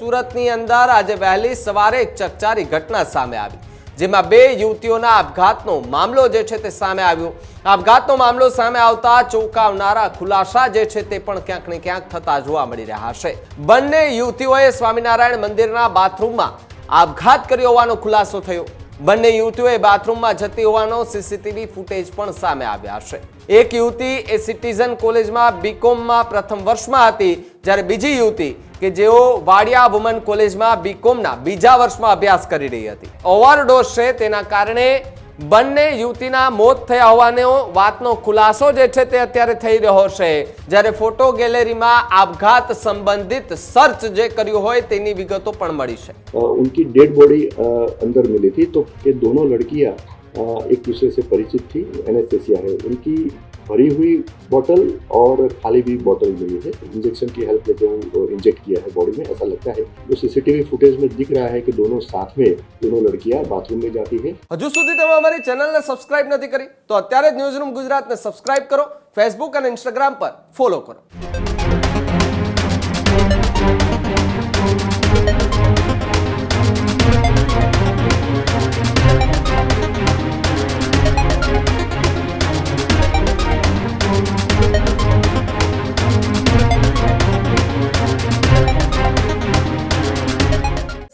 સુરતની અંદર આજે વહેલી સવારે એક ચકચારી ઘટના સામે આવી, જેમાં બે યુવતીઓના આપઘાતનો મામલો જે છે તે સામે આવ્યો। આપઘાતનો મામલો સામે આવતા ચોંકાવનારા ખુલાસા જે છે તે પણ ક્યાંક ને ક્યાંક થતા જોવા મળી રહ્યા છે। બંને યુવતીઓએ સ્વામિનારાયણ મંદિરના બાથરૂમમાં આપઘાત કર્યો હોવાનો ખુલાસો થયો। બંને યુવતીઓએ બાથરૂમમાં જતી હોવાનો સીસીટીવી ફૂટેજ પણ સામે આવ્યા છે। એક યુવતી એ સિટીઝન કોલેજમાં બીકોમમાં પ્રથમ વર્ષમાં હતી, જ્યારે બીજી યુવતી કે જેઓ વાડિયા વુમન કોલેજમાં બીકોમના બીજા વર્ષમાં અભ્યાસ કરી રહી હતી। ઓવરડોઝ છે તેના કારણે બંને યુવતીના મોત થયા હોવાનો વાતનો ખુલાસો જે છે તે અત્યારે થઈ રહ્યો છે, જ્યારે ફોટો ગેલેરીમાં આપઘાત સંબંધિત સર્ચ જે કર્યું હોય તેની વિગતો પણ મળી છે। उनकी डेड बॉडी अंदर मिली थी, तो ये दोनों लड़कियां एक दूसरे से परिचित थी। एनेस्थेसिया है उनकी भरी हुई बोतल और खाली भी बोतल मिली है। इंजेक्शन की हेल्प लेके वो इंजेक्ट किया है बॉडी में, ऐसा लगता है। तो सीसीटीवी फुटेज में दिख रहा है कि दोनों साथ में दोनों लड़कियां बाथरूम में जाती है। હજુ સુધી તમે અમારી ચેનલને સબસ્ક્રાઇબ નથી કરી તો અત્યારે જ ન્યૂઝરૂમ ગુજરાતને સબસ્ક્રાઇબ કરો, ફેસબુક અને ઇન્સ્ટાગ્રામ પર ફોલો કરો।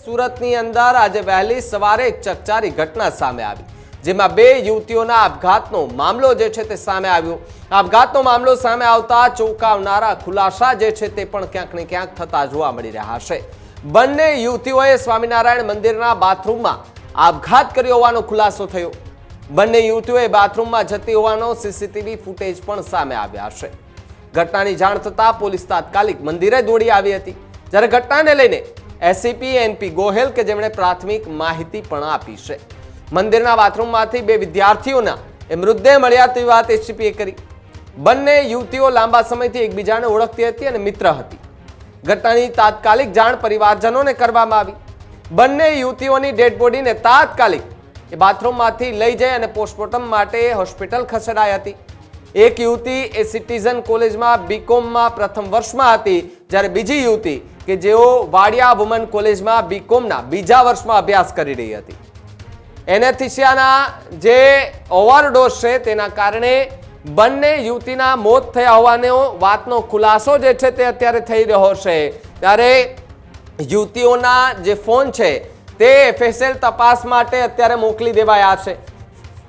સુરતની અંદર આજે વહેલી સવારે એક ચકચારી ઘટના સામે આવી, જેમાં બે યુવતીઓના આપઘાતનો મામલો જે છે તે સામે આવ્યો। આપઘાતનો મામલો સામે આવતા ચોંકાવનારા ખુલાસા જે છે તે પણ ક્યાંક ને ક્યાંક થતા જોવા મળી રહ્યા છે। બંને યુવતીઓએ સ્વામિનારાયણ મંદિરના બાથરૂમમાં આપઘાત કર્યો હોવાનો ખુલાસો થયો। બંને યુવતીઓએ બાથરૂમમાં જતી હોવાનો સીસીટીવી ફૂટેજ પણ સામે આવ્યા છે। ઘટનાની જાણ થતાં પોલીસ તાત્કાલિક મંદિરે દોડી આવી હતી, જ્યારે ઘટનાને લઈને એસીપી એનપી ગોહેલ કે જેમણે પ્રાથમિક માહિતી પણ આપી છે। મંદિરના બાથરૂમમાંથી બે વિદ્યાર્થીઓના મૃતદેહ મળ્યા તેવી વાત એસીપીએ કરી। બંને યુવતીઓ લાંબા સમયથી એકબીજાને ઓળખતી હતી અને મિત્ર હતી। ઘટનાની તાત્કાલિક જાણ પરિવારજનોને કરવામાં આવી। બંને યુવતીઓની ડેડ બોડીને તાત્કાલિક એ બાથરૂમમાંથી લઈ જઈ અને પોસ્ટમોર્ટમ માટે હોસ્પિટલ ખસેડાઈ હતી। એક યુવતી એ સિટીઝન કોલેજમાં બીકોમમાં પ્રથમ વર્ષમાં હતી, જ્યારે બીજી યુવતી કે જેઓ વાડિયા વુમન કોલેજમાં બીકોમના બીજા વર્ષમાં અભ્યાસ કરી રહી હતી। એનેસ્થેસિયાના જે ઓવરડોઝ છે તેના કારણે બંને યુવતીના મોત થયા હોવાનો વાતનો ખુલાસો જે છે તે અત્યારે થઈ રહ્યો છે, ત્યારે યુવતીઓના જે ફોન છે તે એફએસએલ તપાસ માટે અત્યારે મોકલી દેવાયા છે।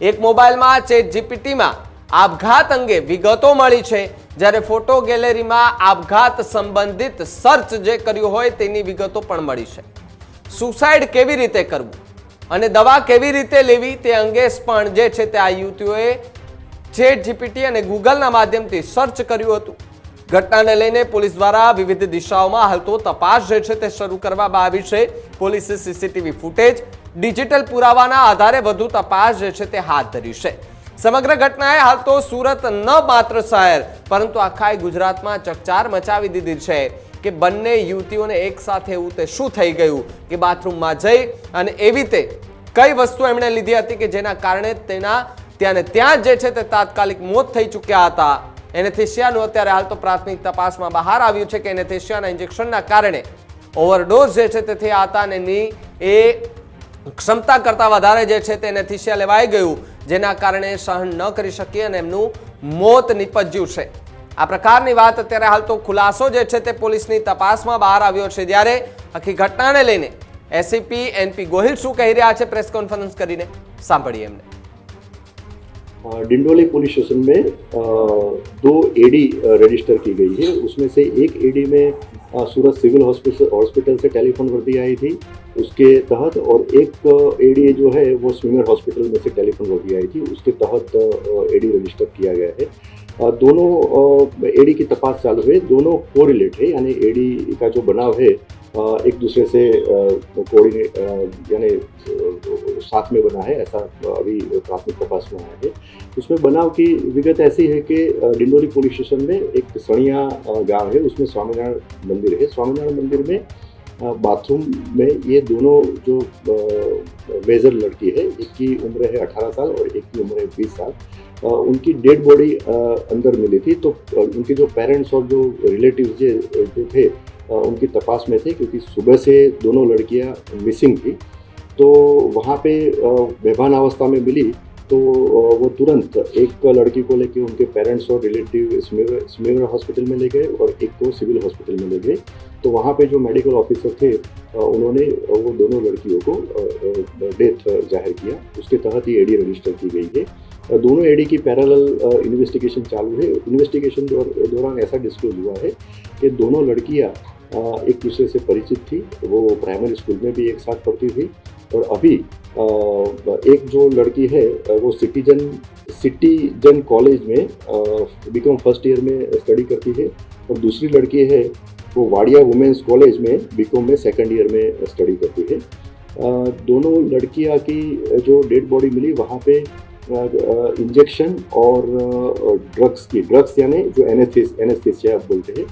એક મોબાઈલમાં ChatGPTમાં આપઘાત અંગે વિગતો મળી છે, જ્યારે ફોટો ગેલેરીમાં આપઘાત સંબંધિત સર્ચ જે કર્યું હોય તેની વિગતો પણ મળી છે। સુસાઇડ કેવી રીતે કરવું અને દવા કેવી રીતે લેવી તે અંગે પણ જે છે તે આ યુવતીઓએ ChatGPT અને ગૂગલના માધ્યમથી સર્ચ કર્યું હતું। ઘટનાને લઈને પોલીસ દ્વારા વિવિધ દિશાઓમાં હાલ તો તપાસ જે છે તે શરૂ કરવામાં આવી છે। પોલીસે સીસીટીવી ફૂટેજ, ડિજિટલ પુરાવાના આધારે વધુ તપાસ જે છે તે હાથ ધરી છે। સમગ્ર ઘટનાએ હાલ તો સુરત ન માત્ર શહેર પરંતુ આખા ગુજરાતમાં ચકચાર મચાવી દીધી છે કે બંને યુવતીઓને એક સાથે એવું તે શું થઈ ગયું કે બાથરૂમમાં જઈ અને એવી તે કઈ વસ્તુ એમણે લીધી હતી કે જેના કારણે તેના ત્યાં જે છે તે તાત્કાલિક મોત થઈ ચૂક્યા હતા। એનેસ્થેસિયાનું અત્યારે હાલ તો પ્રાથમિક તપાસમાં બહાર આવ્યું છે કે એનેસ્થેસિયાના ઇન્જેક્શનના કારણે ઓવરડોઝ જે છે તે થયા હતા અને એની એ ક્ષમતા કરતાં વધારે જે છે તે એનેસ્થેસિયા લેવાઈ ગયું, જેના કારણે સહન ન કરી શકી અને એમનું મોત નિપજ્યું છે। આ પ્રકારની વાત અત્યારે હાલ તો ખુલાસો જે છે તે પોલીસની તપાસમાં બહાર આવ્યો છે, જ્યારે આખી ઘટનાને લઈને એસીપી એનપી ગોહિલ શું કહી રહ્યા છે પ્રેસ કોન્ફરન્સ કરીને સાંભળીએ એમને। डिंडोली पुलिस स्टेशन में 2 एडी रजिस्टर की गई है। उसमें से एक एडी में सूरत सिविल हॉस्पिटल से टेलीफोन वर्दी आई थी उसके तहत, और एक एडी जो है वो स्विमर हॉस्पिटल में से टेलीफोन वर्दी आई थी उसके तहत एडी रजिस्टर किया गया है। दोनों एडी की तपास चालू है। दोनों कोरिलेट है, यानी एडी का जो बनाव है एक दूसरे से कोऑर्डिनेट यानी साथ में बना है, ऐसा अभी प्राथमिक तपास में आया है। उसमें बनाव की विगत ऐसी है कि डिंडोली पुलिस स्टेशन में एक सणिया गांव है, उसमें स्वामीनारायण मंदिर है। स्वामीनारायण मंदिर में बाथरूम में ये दोनों जो मेजर लड़की है, एक की उम्र है 18 साल और एक की उम्र है 20 साल, उनकी डेड बॉडी अंदर मिली थी। तो उनके जो पेरेंट्स और जो रिलेटिव्स जो थे उनकी तपास में थे, क्योंकि सुबह से दोनों लड़कियां मिसिंग थी। तो वहाँ पे बेभान अवस्था में मिली, तो वो तुरंत एक लड़की को लेके उनके पेरेंट्स और रिलेटिव स्मीवर हॉस्पिटल में ले गए और एक को सिविल हॉस्पिटल में ले गए। तो वहाँ पे जो मेडिकल ऑफिसर थे उन्होंने वो दोनों लड़कियों को डेथ जाहिर किया। उसके तहत ही एडी रजिस्टर की गई है। दोनों एडी की पैरेलल इन्वेस्टिगेशन चालू है। इन्वेस्टिगेशन दौरान ऐसा डिस्क्लोज हुआ है कि दोनों लड़कियाँ एक दूसरे से परिचित थी। वो प्राइमरी स्कूल में भी एक साथ पढ़ती थी और अभी एक जो लड़की है वो सिटीजन कॉलेज में बीकॉम फर्स्ट ईयर में स्टडी करती है और दूसरी लड़की है वो वाडिया वुमेंस कॉलेज में बीकॉम में सेकंड ईयर में स्टडी करती है। दोनों लड़कियां की जो डेड बॉडी मिली वहाँ पे इंजेक्शन और ड्रग्स यानी जो एनेस्थेसिया बोलते हैं,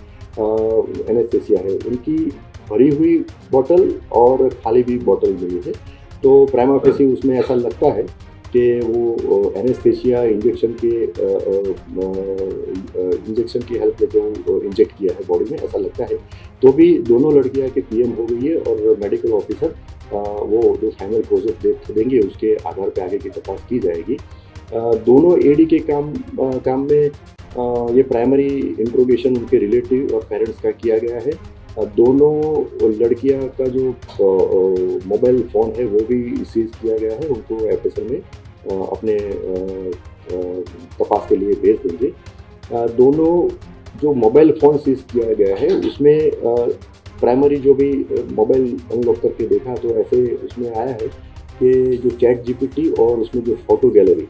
एनेस्थेसिया है, उनकी भरी हुई बोतल और खाली भी बोतल मिली है। तो प्राइमा फेसी उसमें ऐसा लगता है कि वो एनेस्थेसिया इंजेक्शन की हेल्प लेके वो इंजेक्ट किया है बॉडी में, ऐसा लगता है। तो भी दोनों लड़कियां के पीएम हो गई है और मेडिकल ऑफिसर वो जो फाइनल कोर्स ऑफ डेथ देंगे उसके आधार पर आगे की तपास की जाएगी। दोनों एडी के काम में ये प्राइमरी इंट्रोगेशन उनके रिलेटिव और पेरेंट्स का किया गया है। दोनों लड़कियां का जो मोबाइल फ़ोन है वो भी सीज किया गया है। उनको एफएसएल में अपने तपास के लिए भेज देंगे। दोनों जो मोबाइल फ़ोन सीज किया गया है उसमें प्राइमरी जो भी मोबाइल अनलॉक करके देखा तो ऐसे उसमें आया है कि जो चैट जीपीटी और उसमें जो फ़ोटो गैलरी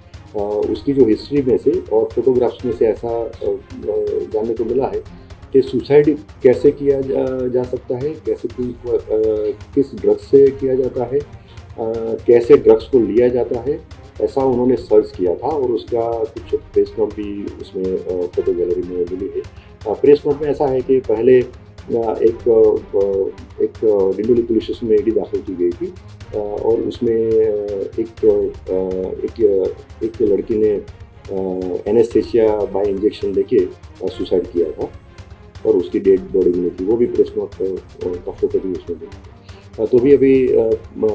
उसकी जो हिस्ट्री में से और फोटोग्राफ्स में से ऐसा जानने को मिला है कि सुसाइड कैसे किया जा सकता है, कैसे किस ड्रग्स से किया जाता है, कैसे ड्रग्स को लिया जाता है, ऐसा उन्होंने सर्च किया था और उसका कुछ प्रेस नोट भी उसमें फोटो गैलरी में मिली है। प्रेस नोट में ऐसा है कि पहले एक डिंडोली पुलिस स्टेशन में एडी दाखिल की गई थी और उसमें एक लड़की ने एनेस्थेसिया बाय इंजेक्शन लेके सुसाइड किया था और उसकी डेड बॉडी मिली थी। वो भी प्रेस नोट का फोटो भी उसमें मिला। तो भी अभी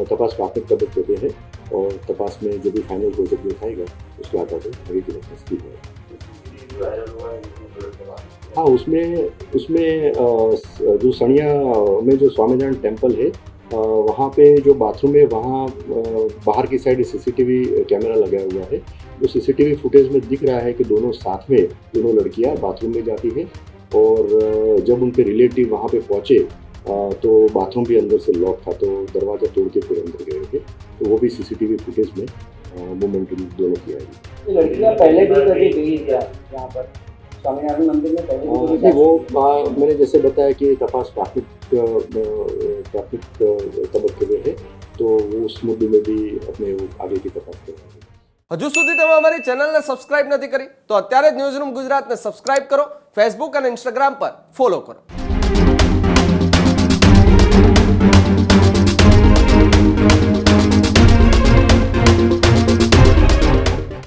तपास प्राथमिक तबक पे है और तपास में जो भी फाइनल प्रोजेक्ट दिखाएगा उसके आधार पर आगे की तपास की जाएगी। हाँ, उसमें जो सणिया में जो स्वामीनारायण टेम्पल है वहाँ पे जो बाथरूम है वहाँ बाहर की साइड सीसीटीवी कैमरा लगा हुआ है। जो सीसीटीवी फुटेज में दिख रहा है कि दोनों साथ में दोनों लड़कियाँ बाथरूम में जाती है और जब उनके रिलेटिव वहाँ पे पहुँचे तो बाथरूम भी अंदर से लॉक था, तो दरवाज़ा तोड़ के फिर अंदर गए थे। तो वो भी सीसीटीवी फुटेज में मूवमेंट दोनों किया है। लड़कियाँ पहले भी कभी गई क्या यहाँ पर स्वामीनारायण मंदिर में? पहले नहीं, वो मैंने जैसे बताया कि तपास प्राथमिक तबक्के में है, तो उस मुद्दे में भी अपने आगे की तपास करेंगे। હજુ સુધી તમે અમારી ચેનલને સબસ્ક્રાઇબ નથી કરી તો અત્યારે જ ન્યૂઝરૂમ ગુજરાતને સબસ્ક્રાઇબ કરો, ફેસબુક અને ઇન્સ્ટાગ્રામ પર ફોલો કરો।